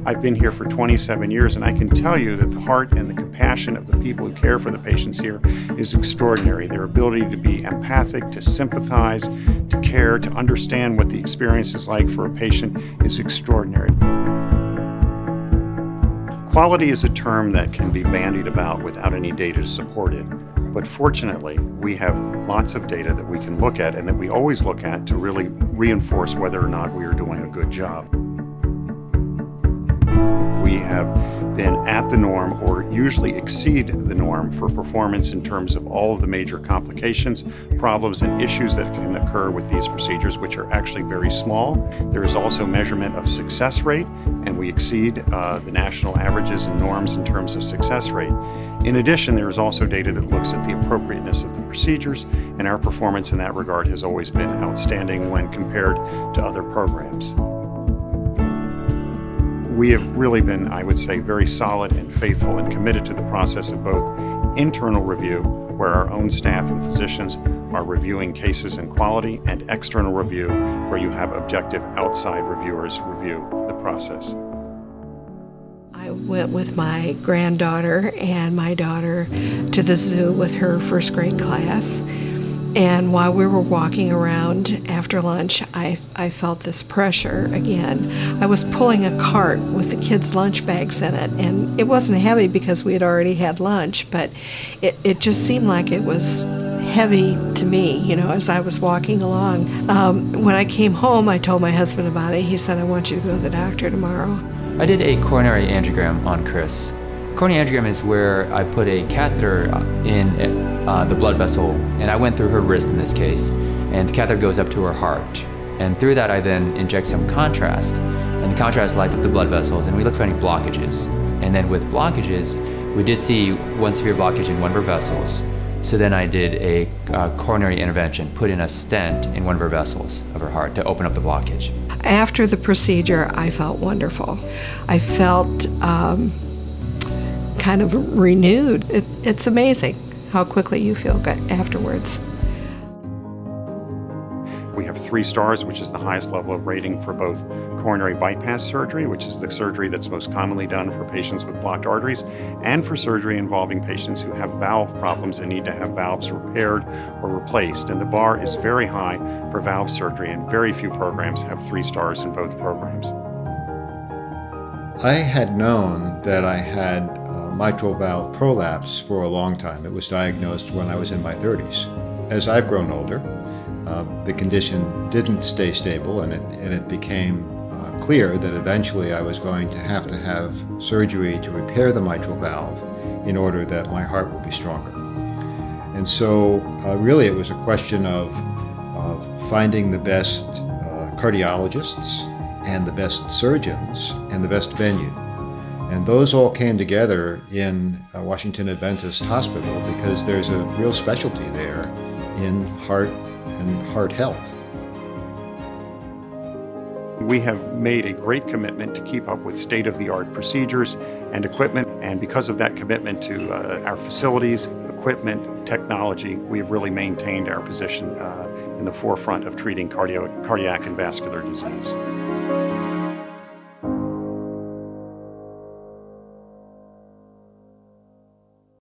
I've been here for 27 years, and I can tell you that the heart and the compassion of the people who care for the patients here is extraordinary. Their ability to be empathic, to sympathize, to care, to understand what the experience is like for a patient is extraordinary. Quality is a term that can be bandied about without any data to support it. But fortunately, we have lots of data that we can look at and that we always look at to really reinforce whether or not we are doing a good job. We have been at the norm or usually exceed the norm for performance in terms of all of the major complications, problems, and issues that can occur with these procedures, which are actually very small. There is also measurement of success rate, and we exceed the national averages and norms in terms of success rate. In addition, there is also data that looks at the appropriateness of the procedures, and our performance in that regard has always been outstanding when compared to other programs. We have really been, I would say, very solid and faithful and committed to the process of both internal review, where our own staff and physicians are reviewing cases and quality, and external review, where you have objective outside reviewers review the process. I went with my granddaughter and my daughter to the zoo with her first grade class. And while we were walking around after lunch, I felt this pressure again. I was pulling a cart with the kids' lunch bags in it, and it wasn't heavy because we had already had lunch, but it just seemed like it was heavy to me, you know, as I was walking along. When I came home, I told my husband about it. He said, "I want you to go to the doctor tomorrow." I did a coronary angiogram on Chris. Coronary angiogram is where I put a catheter in the blood vessel, and I went through her wrist in this case, and the catheter goes up to her heart. And through that I then inject some contrast, and the contrast lights up the blood vessels, and we look for any blockages. And then with blockages, we did see one severe blockage in one of her vessels. So then I did a coronary intervention, put in a stent in one of her vessels of her heart to open up the blockage. After the procedure, I felt wonderful. I felt kind of renewed. It's amazing how quickly you feel good afterwards. We have 3 stars, which is the highest level of rating for both coronary bypass surgery, which is the surgery that's most commonly done for patients with blocked arteries, and for surgery involving patients who have valve problems and need to have valves repaired or replaced. And the bar is very high for valve surgery, and very few programs have 3 stars in both programs. I had known that I had mitral valve prolapse for a long time. It was diagnosed when I was in my 30s. As I've grown older, the condition didn't stay stable, and it became clear that eventually I was going to have surgery to repair the mitral valve in order that my heart would be stronger. And so really it was a question of finding the best cardiologists and the best surgeons and the best venue. And those all came together in Washington Adventist Hospital because there's a real specialty there in heart and heart health. We have made a great commitment to keep up with state-of-the-art procedures and equipment, and because of that commitment to our facilities, equipment, technology, we have really maintained our position in the forefront of treating cardiac and vascular disease.